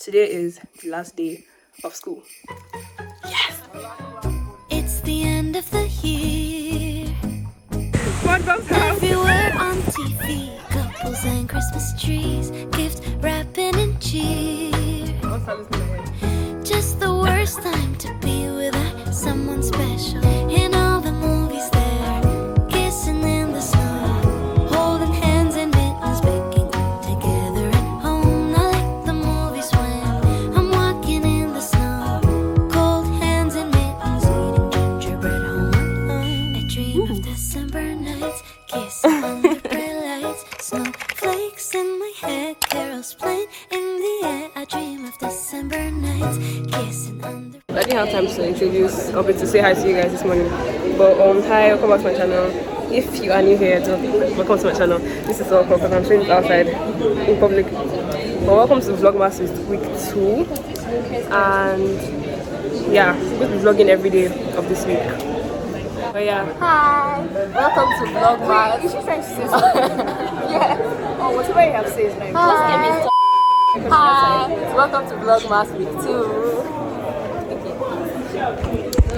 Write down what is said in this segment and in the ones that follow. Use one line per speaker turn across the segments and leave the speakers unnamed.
Today is the last day of school. Yes!
It's the end of the year.
SpongeBob's house.
Everywhere on TV, couples and Christmas trees, gift wrapping and cheer. Just the worst time to be without someone special. In all the movies there, kissing in the snow, holding hands and mittens, baking together at home. Not like the movies when I'm walking in the snow, cold hands and mittens, eating gingerbread home alone. I dream of December nights, kissing under bright lights, snowflakes in my head, carols playing in the air. I dream of December nights, kissing under.
I didn't have time to introduce or to say hi to you guys this morning, but hi, welcome back to my channel. If you are new here, welcome to my channel. This is all because I'm showing it outside in public. But welcome to Vlogmas week 2, and yeah, we'll be vlogging every day of this week. But yeah,
Hi, welcome to Vlogmas. You should try to say something. Yeah. Oh, whatever you have to say is nice. Hi. Hi, welcome to Vlogmas week 2.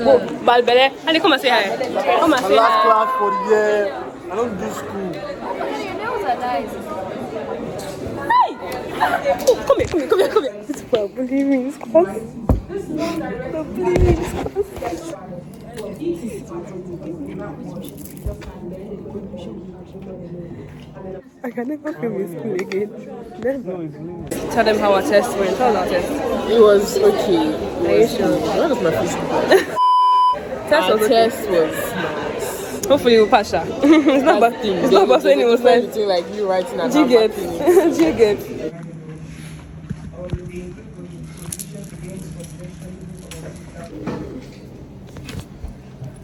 oh, Balbele, and come and say hi. Come and say
Last
hi.
class for the year. I don't do school.
Your nails are nice.
Oh, come here. It's for bullying this class. For bullying this class. I can never film in school again. Never. Tell them how our test went. How was our test?
It was okay.
Are you sure?
That was my first school.
Test
Our
was okay.
test was nice.
Hopefully we'll pass her. It's not bad. It's not bad when it was like.
between like you writing and
Do you get?
I'm writing it.
Do you get?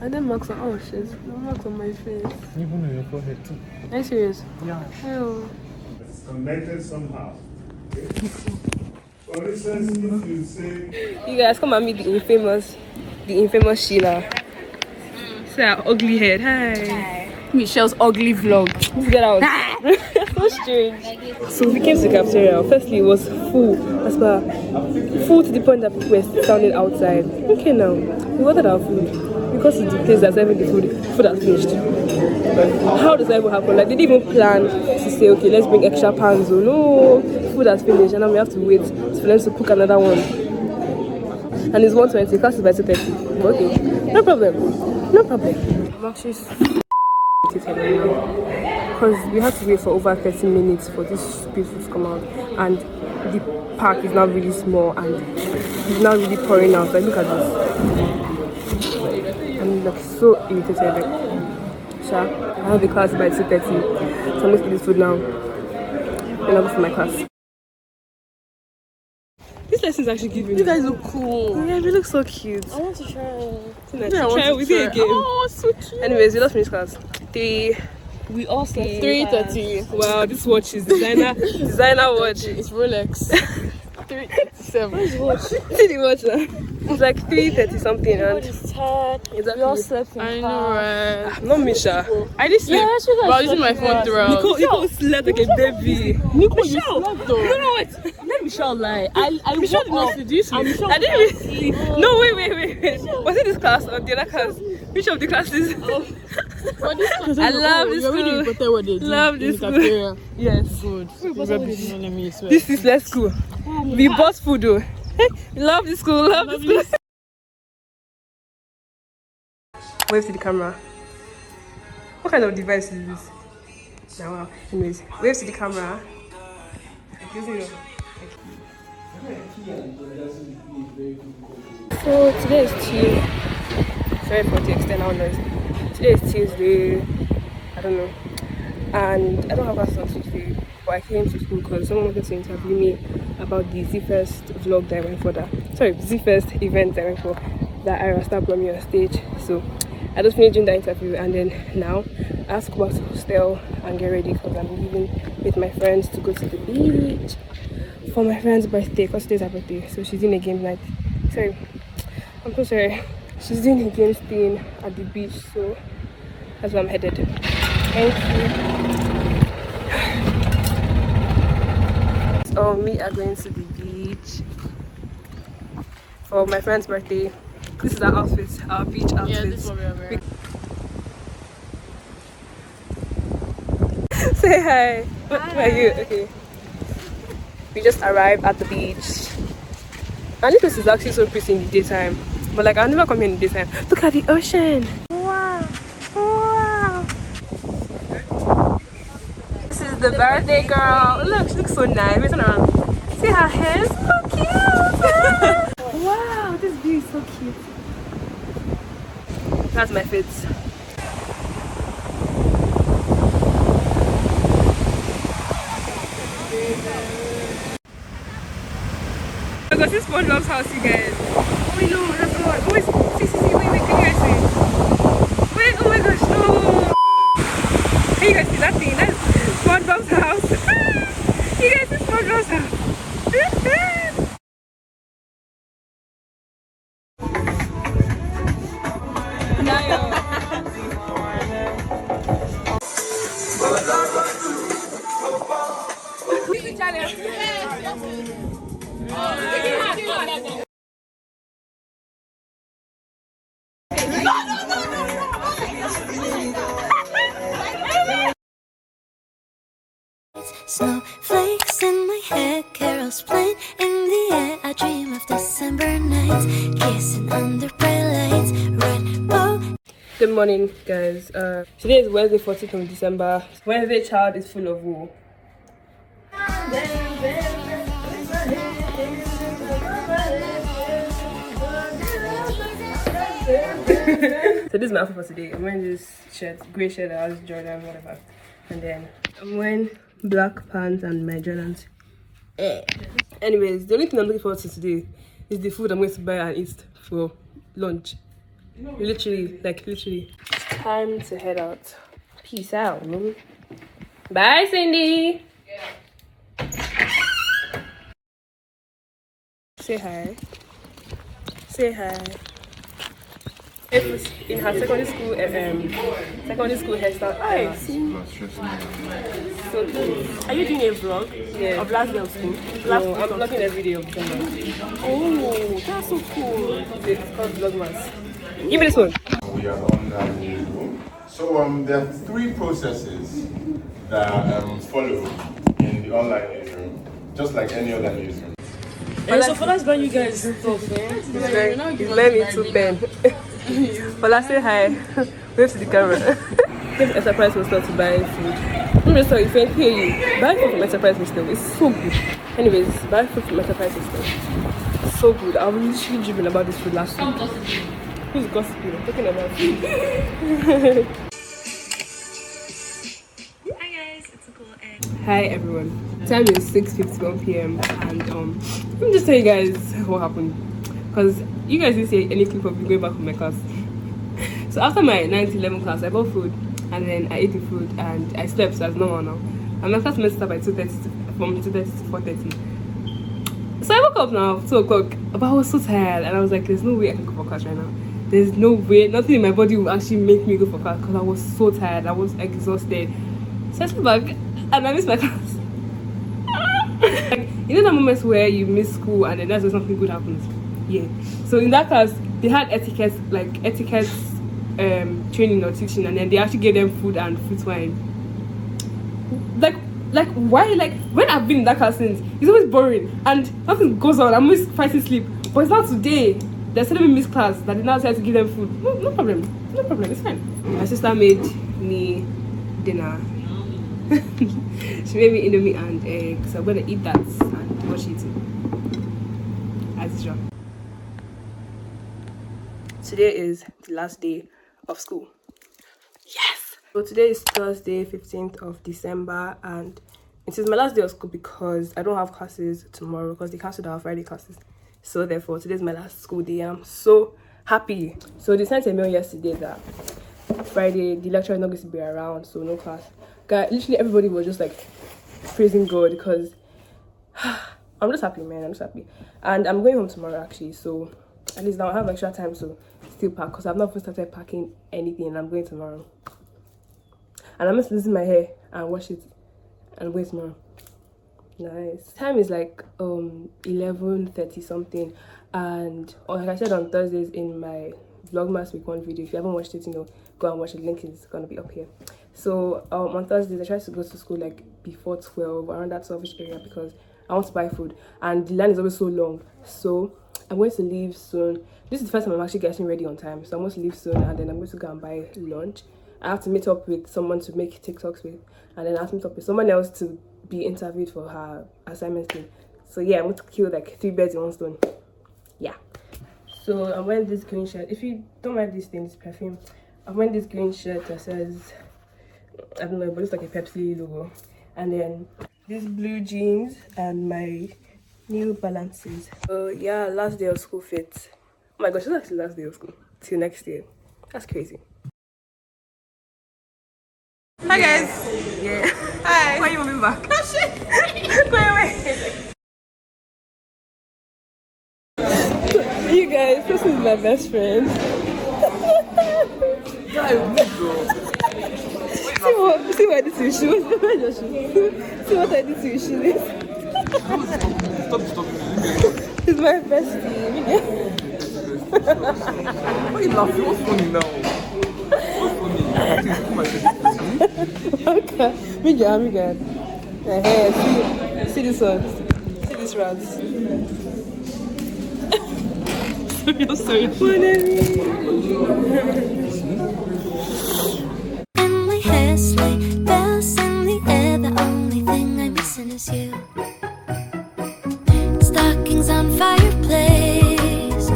And then marks on, oh shit, marks on my face.
Even on your forehead too.
Are you serious?
Yeah.
Oh.
It's connected somehow. For instance, if you say
You guys come and meet the infamous Sheila. Say her ugly head. Hi.
Michelle's ugly vlog.
Let's get out. So strange. So we came to the cafeteria. Firstly, it was full. As far full to the point that people were standing outside. Okay, now we ordered our food because it's the place that's having the food has finished. How does that even happen? Like they didn't even plan to say, okay, let's bring extra pans. Oh no, food has finished, and now we have to wait for them to cook another one. And it's 1:20. Class is by 2:30. Okay, no problem. No problem. I'm actually because we had to wait for over 30 minutes for this people to come out, and the park is now really small and it's now really pouring out. Like look at this. I'm like so irritated. Sure, I have the class by 2:30, so I'm going to eat this food now. Then I'll go for my class. This lesson is actually giving.
You guys look cool.
Yeah, they look so cute.
I want to try.
Yeah, try with it again.
Oh, so cute.
Anyways, we just finished class.
We all slept.
3:30.
Wow, this watch is designer watch.
It's Rolex. 3:37.
See the watch now. It's like 3:30 something and
It's tired.
exactly.
We all slept in
I know, right?
Not Misha.
I did sleep.
Yeah, she
but I was using my phone throughout.
Nicole slept like a baby.
Nico, you slept though.
No, wait.
Let Michelle lie. I
Michelle did not sleep. Did you sleep?
I didn't really sleep. No, wait. Was it this class or the other class? Which of the classes?
But this class,
I love this
you already
school.
reported what they did
Love
in
this
the
school.
cafeteria.
Yes.
Good. Rubbish. Don't let me swear.
This is less school. We bought food though. Love this school. Love this school. Wave to the camera. What kind of device is this? Now, wow. Anyways, wave to the camera. So today is Tuesday. Sorry for the external noise. Today is Tuesday. I don't know. And I don't have class on Tuesday, but I came to school because someone wanted to interview me about the Z-First vlog that I went for. Z-First event that I went for, that I started brought me on stage. So I just finished doing that interview, and then now I have to go back to hostel and get ready because I'm leaving with my friends to go to the beach for my friend's birthday, because today's her birthday. So she's doing a game night. Sorry, I'm so sorry. She's doing a game thing at the beach, so that's where I'm headed. Thank you. So me are going to the beach. beach for my friend's birthday. This is our outfit, our beach outfit.
Yeah, this is what we are wearing.
Say hi. Where are you? Okay. We just arrived at the beach. And this place is actually so pretty in the daytime. But like, I'll never come here in the daytime. Look at the ocean. Wow. Wow. This is the birthday girl. Look, she looks so nice. Wait, turn around. See her hair? So cute. Wow, this view is so cute. That's my fit. I got this SpongeBob's house, you guys. Oh wait, no, that's the one. Oh wait, see, wait, can you guys see? Wait, oh my gosh, no. Can you guys see that thing? That's SpongeBob's house. You guys see SpongeBob's house?
Snowflakes in my hair, carols playing in the air. I dream of December nights, kissing under bright lights, red bow.
Good morning, guys. Today is Wednesday, 14th of December. Wednesday child is full of wool. So this is my outfit for today. I'm wearing this shirt, grey shirt that has Jordan, whatever. And then I'm wearing black pants and my Jordans. Anyways, the only thing I'm looking forward to today is the food I'm going to buy and eat for lunch. Literally. It's time to head out. Peace out, man. Bye, Cindy. Say hi. Say hi. In her secondary school hairstyle. Hi. So cute.
Are you doing a vlog?
Yeah.
Of last day of school?
No, I'm vlogging every day of December.
Oh, that's so cool.
It's called Vlogmas. Give me this one.
We are on that newsroom. So there are three processes that follow in the online newsroom, just like any other newsroom.
And so for us, buying you guys stuff, eh?
It's very me too, Ben. But say hi. Wave to the camera. Give Enterprise Hostel to buy food. I'm just sorry, if I pay you, buy food from Enterprise Hostel. It's so good. Anyways, buy food from Enterprise Hostel. It's so good. I was literally dreaming about this food last week. Who's gossiping? I'm talking about food.
Hi guys, it's Nicole and
Hi everyone. Time is 6:51 p.m. and let me just tell you guys what happened, because you guys didn't see any clip of me going back from my class. So after my 9-11 class, I bought food and then I ate the food and I slept, so that's normal now. And my class messed up by 2:30 from 2:30 to 4:30. So I woke up now 2 o'clock, but I was so tired and I was like, there's no way I can go for class right now. There's no way, nothing in my body will actually make me go for class because I was so tired. I was exhausted. So I slept back and I missed my class. Like, you know the moments where you miss school and then that's when something good happens? Yeah. So in that class, they had etiquette training or teaching, and then they actually gave them food and fruit wine. Like why? Like when I've been in that class since, it's always boring and nothing goes on. I'm always fighting sleep. But it's not today. They're telling me miss class that they now try to give them food. No problem. No problem. It's fine. My sister made me dinner. She made me indomie and eggs. So I'm gonna eat that and watch it as usual. Today is the last day of school. Yes! So today is Thursday, 15th of December, and it is my last day of school because I don't have classes tomorrow because they cancelled our Friday classes. So therefore, today is my last school day and I'm so happy. So they sent a mail yesterday that Friday the lecturer is not going to be around, so no class. Guys, literally everybody was just like praising God because I'm just happy, man. I'm just happy. And I'm going home tomorrow actually, so at least now I have extra time to still pack because I've not even started packing anything and I'm going tomorrow. And I'm just losing my hair and wash it and I'm going tomorrow. Nice. Time is like 11:30 something, and like I said on Thursdays in my Vlogmas week 1 video, if you haven't watched it, you know, go and watch it. Link is gonna be up here. So on Thursdays I try to go to school like before 12, around that 12ish area, because I want to buy food and the line is always so long. So I'm going to leave soon. This is the first time I'm actually getting ready on time, so I'm going to leave soon, and then I'm going to go and buy lunch. I have to meet up with someone to make TikToks with, and then I have to meet up with someone else to be interviewed for her assignment thing. So yeah, I'm going to kill like 3 birds in 1 stone. Yeah. So I'm wearing this green shirt. If you don't like this thing, this perfume, I'm wearing this green shirt that says, I don't know, but it's like a Pepsi logo. And then these blue jeans and my New Balances. So yeah, last day of school fits. Oh my gosh, it's actually last day of school. Till next year. That's crazy.
Hi guys.
Yeah.
Hi. Why are you moving back? Oh shit. Go away.
You guys, this is my best friend. See what I did to your shoes. See what I did to your shoes.
Stop.
He's my bestie.
Why are you laughing? What's funny now?
Okay. Miguel. See this one. See this rat. Sorry.
And my hair's like bells in the air. The only thing I'm missing is you. Stockings on fireplace.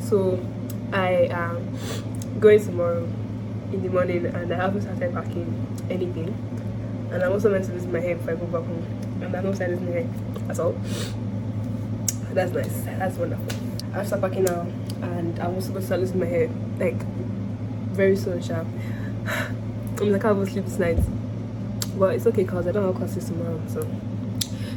So I am going tomorrow in the morning, and I haven't started packing anything. And I'm also meant to lose my hair before I go back home. And I've not started losing my hair at all. That's nice. That's wonderful. I have to start packing now, and I'm also going to start losing my hair like very soon, sharp. I'm like, I can't sleep this night. But it's okay because I don't have classes tomorrow, so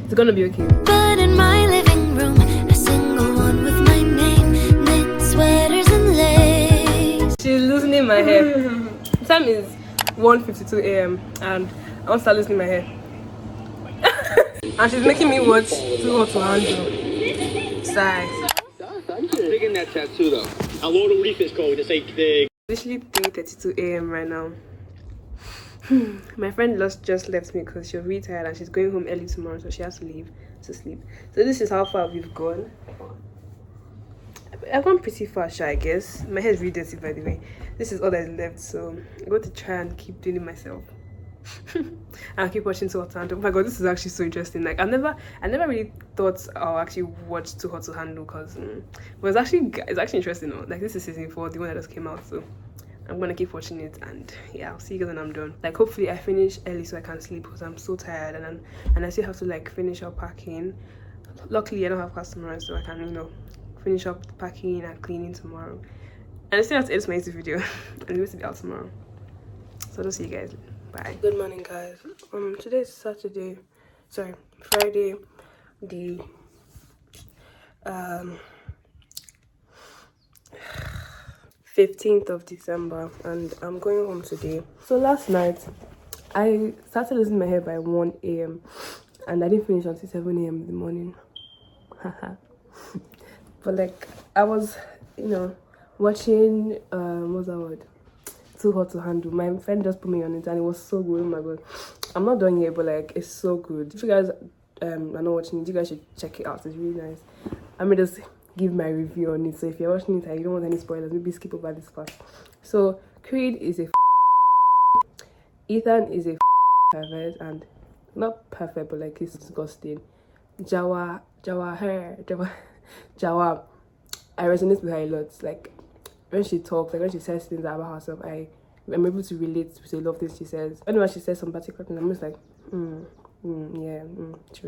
it's gonna be okay.
But in my living room, a single one with my name, knit sweaters and lace.
She's loosening my hair. The time is 1:52 a.m. and I want to start loosening my hair. And she's making me watch Too Hot to Handle. Sigh.
I'm digging that tattoo though. I'll load a refit code to say the.
It's literally 3:32 a.m. right now. My friend just left me because she's really tired and she's going home early tomorrow, so she has to leave to sleep. So this is how far we've gone. I've gone pretty far, I guess. My hair is really dirty, by the way. This is all that is left, so I'm going to try and keep doing it myself. I'll keep watching Too Hot to Handle. Oh my god, this is actually so interesting. Like I never really thought I'll actually watch Too Hot to Handle, because it's actually interesting though. Like this is season 4, the one that just came out, so I'm gonna keep watching it, and yeah, I'll see you guys when I'm done. Like hopefully I finish early so I can sleep, because I'm so tired, and I still have to like finish up packing. Luckily I don't have customers, so I can, you know, finish up the packing and cleaning tomorrow. And I still have to edit my YouTube video and it's going to be out tomorrow. So I'll see you guys. Bye. Good morning guys. Today is Friday the 15th of December, and I'm going home today. So last night I started losing my hair by 1 a.m. and I didn't finish until 7 a.m. in the morning. But like I was, you know, watching what's that word, Too Hot to Handle. My friend just put me on it and it was so good. Oh my god, I'm not done yet, but like it's so good. If you guys are not watching it, you guys should check it out. It's really nice. I may just give my review on it, so if you're watching it and you don't want any spoilers, maybe skip over this part. So Creed is a Ethan is a pervert, and not perfect, but like he's disgusting. Jawa, I resonate with her a lot. Like when she talks, like when she says things about herself, I'm able to relate to a lot of things she says. Whenever she says some particular thing, I'm just like,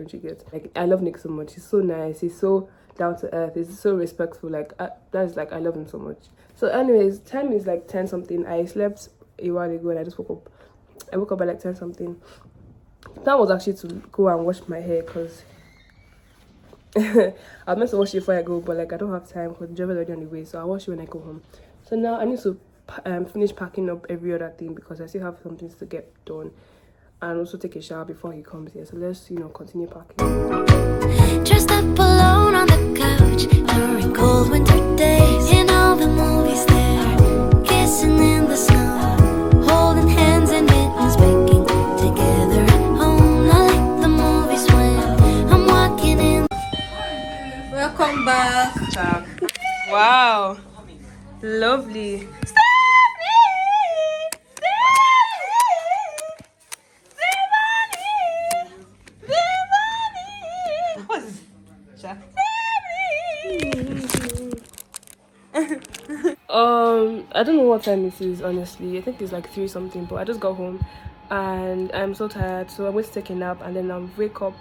she gets. Like I love Nick so much. He's so nice. He's so down to earth. He's so respectful. Like that's like I love him so much. So anyways, time is like 10 something. I slept a while ago and I just woke up. I woke up by like 10 something. That was actually to go and wash my hair, because I meant to wash it before I go, but like I don't have time because the driver's already on the way, so I'll wash it when I go home. So now I need to finish packing up every other thing because I still have some things to get done, and also take a shower before he comes here. So let's continue packing.
Dressed up alone on the couch during cold winter days. In all the movies there, kissing in the snow, holding hands and mittens, baking together at home. Not like the movies when I'm walking in.
Welcome back.
Wow, lovely. I don't know what time it is, honestly. I think it's like 3 something, but I just got home and I'm so tired, so I'm going to take a nap and then I'll wake up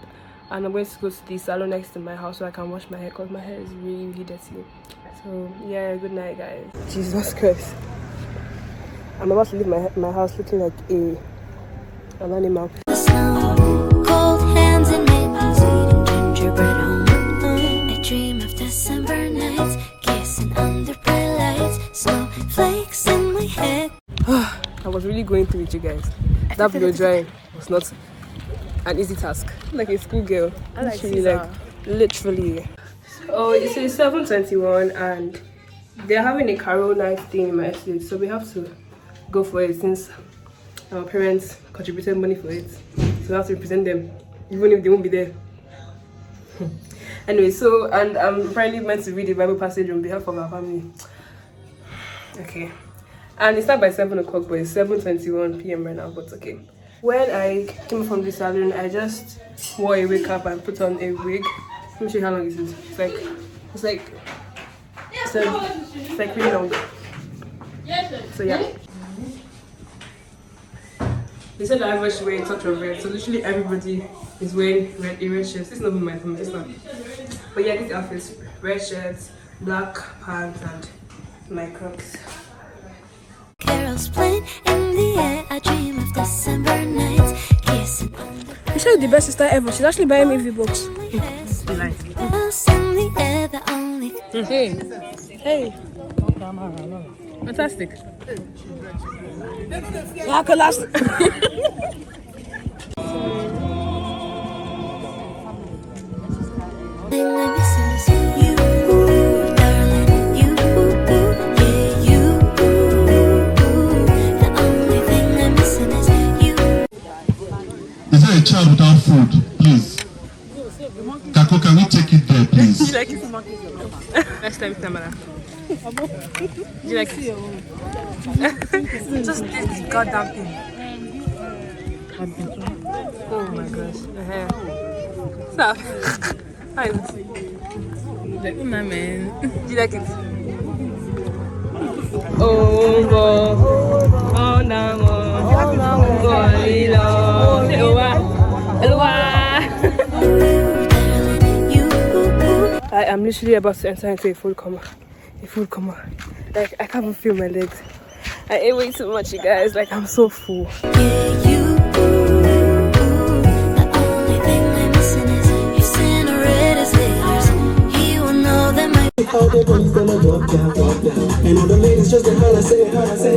and I'm going to go to the salon next to my house so I can wash my hair because my hair is really, really dirty. So yeah, good night, guys. Jesus Christ, I'm about to leave my house looking like an animal.
The snow, cold hands and mittens, eating gingerbread home. I dream of December nights, kissing under bright lights, snowflakes in my head.
I was really going through with you guys. That blow drying was not an easy task. Like a schoolgirl. I like literally. Oh, it's 7:21 and they're having a carol night thing in my estate, so we have to go for it since our parents contributed money for it. So we have to represent them, even if they won't be there. Anyway, so and I'm apparently meant to read the Bible passage on behalf of our family. Okay. And it's not by 7 o'clock, but it's 7:21 p.m. right now, but okay. When I came from the salon, I just wore a wig cap and put on a wig. Let me show you how long it is. It's like really long. So yeah. They said that everyone should wear a touch of red, so literally everybody is wearing a red shirt. This is not even my family, this one. But yeah, these outfits: red shirts, black pants, and my Crocs.
Carols playing in the air. I dream of December nights, kissing under.
She's the best sister ever. She's actually buying me V-Bucks.
Carols in the air, the only.
Hey. Fantastic. Yeah, last.
Thing I'm missing is you, darling. You, yeah, you. The only thing I'm missing is you.
Is there a child without food? Please. Kako, can we take it there, please?
Do you like it? Next time, Tamara. Do you like it? Just this goddamn thing. Oh my gosh. Stop. How is it?
Like, my man.
Do you like it? Oh, no. Oh, no. I am literally about to enter into a full coma. Like, I can't even feel my legs. I ate way too much, you guys. Like, I'm so full.
Yeah, you. The only thing I'm missing is you send a red as letters. He will know that my.
All the boys gonna drop down. And all the ladies just gonna holla, say.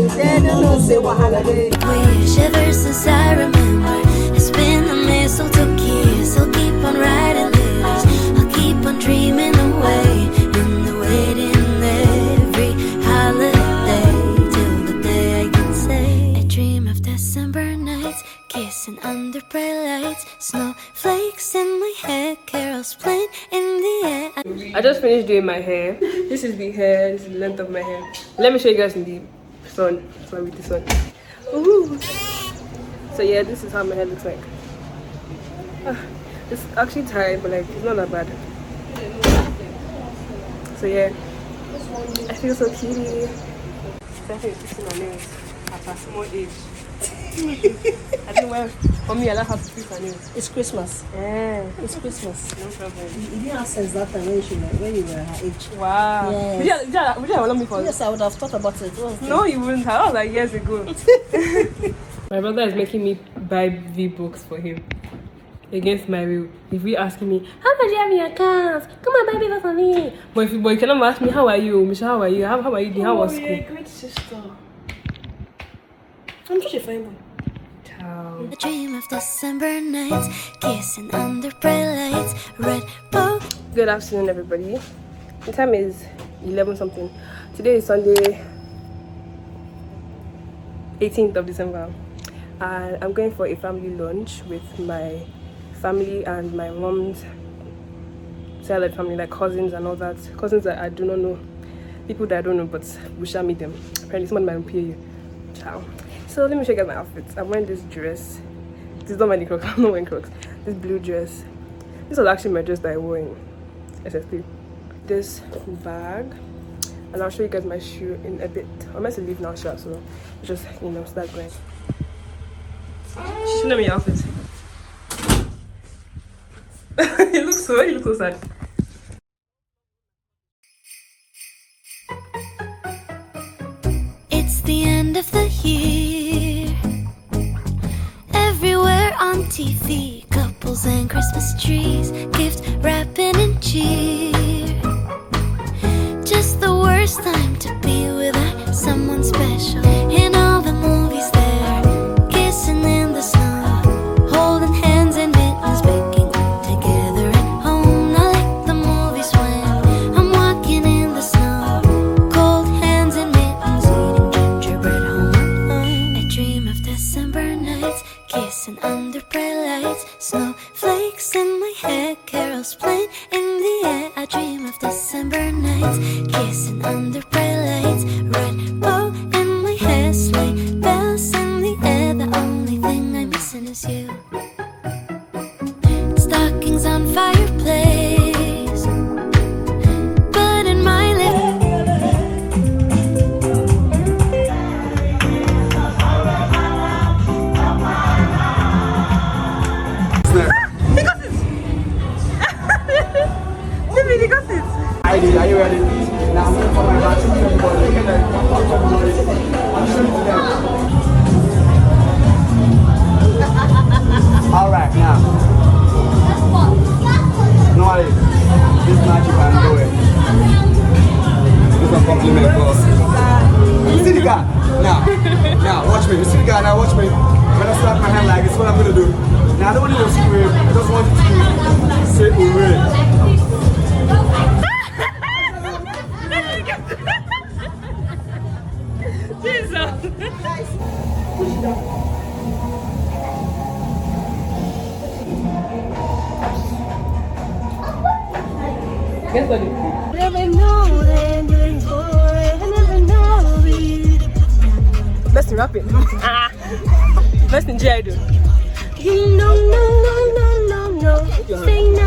They don't know, say what holiday.
We shivers since I remember. It's been a mistletoe kiss. I'll keep on writing letters. I'll keep on dreaming away in the waiting every holiday till the day I can say I dream of December nights, kissing under bright lights, snowflakes in my hair, carols playing in the air.
I just finished doing my hair. This is the hair, this is the length of my hair. Let me show you guys in the sun. So with the sun. Ooh. So yeah, this is how my hair looks like. It's actually tired, but like it's not that bad. So yeah, I feel so cutie. Definitely fixing my nails at a small age. I don't know why. For me, I like how to fix my nails.
It's Christmas.
Yeah,
It's Christmas.
no problem.
You didn't have sense that time when you were her age.
Wow.
Yes.
Would you have allowed me for?
Yes, I would have thought about it.
No, you wouldn't have. That was like years ago. My brother is making me buy V-Bucks for him. Against my will. If you asking me, how much you have in your account? Come on, buy V-Bucks for me. But you cannot ask me, how are you? Michelle, how are you? How are you? How was school?
You're a great sister.
I'm such a fine boy. Ciao.
A dream of December nights, kissing under bright lights, red bow.
Good afternoon, everybody. The time is 11 something. Today is Sunday, 18th of December, and I'm going for a family lunch with my family and my mom's side family, like cousins and all that. Cousins that I do not know, people that I don't know, but we shall meet them. Apparently, someone might appear you. Ciao. So let me show you guys my outfits. I'm wearing this dress. This is not my Crocs. I'm not wearing Crocs. This blue dress. This was actually my dress that I wore in SSP. This bag, and I'll show you guys my shoe in a bit. I'm meant to leave now, sure, so just start going. She know me outfit. You look so sad.
It's the end of the year. Everywhere on TV, couples and Christmas trees, gift wrapping and cheer. Just the worst time to be without someone special. In all the movies there, kissing in the snow, holding hands and mittens, baking together at home. Not like the movies when I'm walking in the snow, cold hands and mittens, eating gingerbread home. I dream of December nights, kissing under bright lights, snowflakes in my hair, carols playing in the air. I dream of December nights, kissing under bright lights, red bow in my hair, sleigh bells in the air. The only thing I'm missing is you. Stockings on fireplace, but in my
Are you ready? Now I'm going for my bathroom. Alright, now. No, this match you can do it. This is a compliment, boss. You see the guy? Now, watch me. You see the guy? Now, watch me. When I slap my hand like this, what I'm going to do. Now, I don't want you to scream. I just want you to say hooray.
Guess what? Best in rapping. Best in J I do. No. Say no.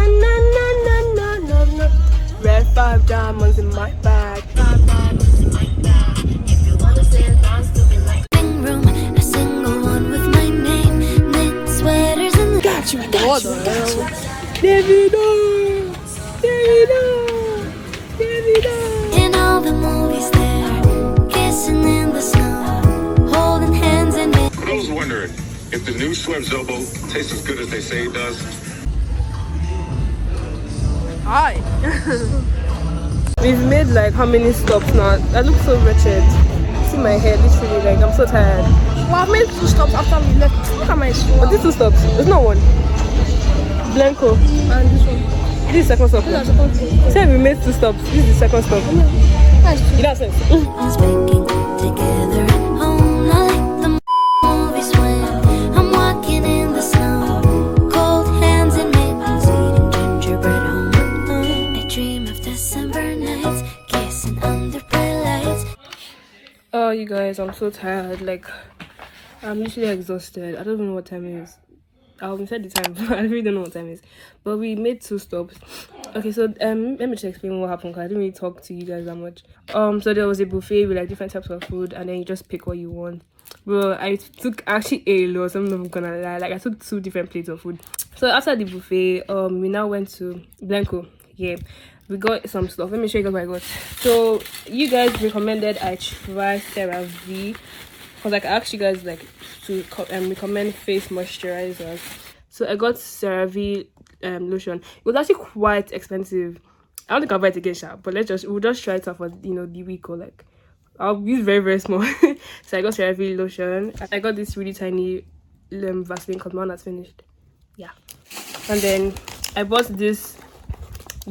Red 5 diamonds in my bag.
room, a single one with my name, knit sweaters and the got you.
Davido.
In all the movies there, kissing in the snow, holding hands and
I was wondering if the new 𝚅𝙻𝙾𝙼 tastes as good as they say it does.
Hi. We've made like how many stops now? I look so wretched. See my hair, literally, like I'm so tired.
Well, I've made 2 stops after we left. Look at my swag.
But these 2 stops, there's not one. Blanco.
And this one.
This is the second stop.
This is the second stop.
Say we made 2 stops. This is the second stop.
Nice.
You know what I'm
baking together at home, not like the movies when I'm walking in the snow, cold hands and mittens, eating gingerbread home. I dream of December nights, kissing under bright lights.
Oh, you guys, I'm so tired. Like, I'm literally exhausted. I don't even know what time it is. I haven't said the time, but I really don't know what time it is. But we made 2 stops. Okay, so let me just explain what happened, because I didn't really talk to you guys that much. So there was a buffet with like different types of food, and then you just pick what you want. Bro, I took actually a lot. I'm not gonna lie. Like, I took 2 different plates of food. So after the buffet, we now went to Blanco. Yeah, we got some stuff. Let me show you guys what I got. So you guys recommended I try CeraVe, because like I asked you guys like to recommend face moisturizers. So I got CeraVe lotion. It was actually quite expensive. I don't think I'll buy it again, but we'll just try it out for the week or like I'll use very, very small. So I got CeraVe lotion. I got this really tiny Vaseline because my one has finished. Yeah. And then I bought this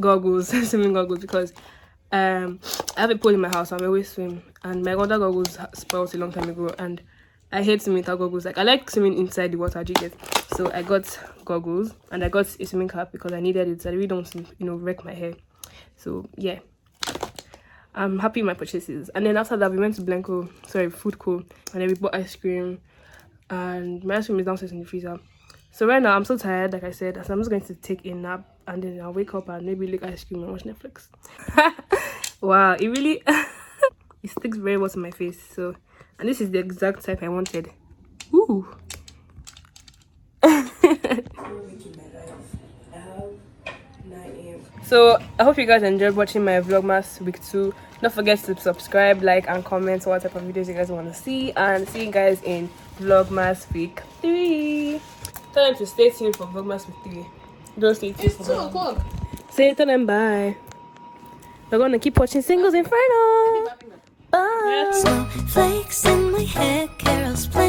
goggles, swimming goggles, because I have a pool in my house. I always swim, and my other goggles spoiled a long time ago, and I hate swimming without goggles. Like, I like swimming inside the water, do you get? So I got goggles, and I got a swimming cap because I needed it so I really don't, you know, wreck my hair. So yeah, I'm happy with my purchases. And then after that, we went to Food Co, and then we bought ice cream, and my ice cream is downstairs in the freezer. So right now I'm so tired, like I said, so I'm just going to take a nap, and then I'll wake up and maybe lick ice cream and watch Netflix. Wow, it really it sticks very well to my face. So, and this is the exact type I wanted. Ooh. So I hope you guys enjoyed watching my Vlogmas week 2. Don't forget to subscribe, like, and comment what type of videos you guys want to see, and see you guys in Vlogmas week 3. Tell them to stay tuned for Vlogmas week 3. Don't stay tuned. It's 2 o'clock. Say to them bye. We're gonna keep watching Singles Inferno. Bye.
Snowflakes in my hair, carols playing.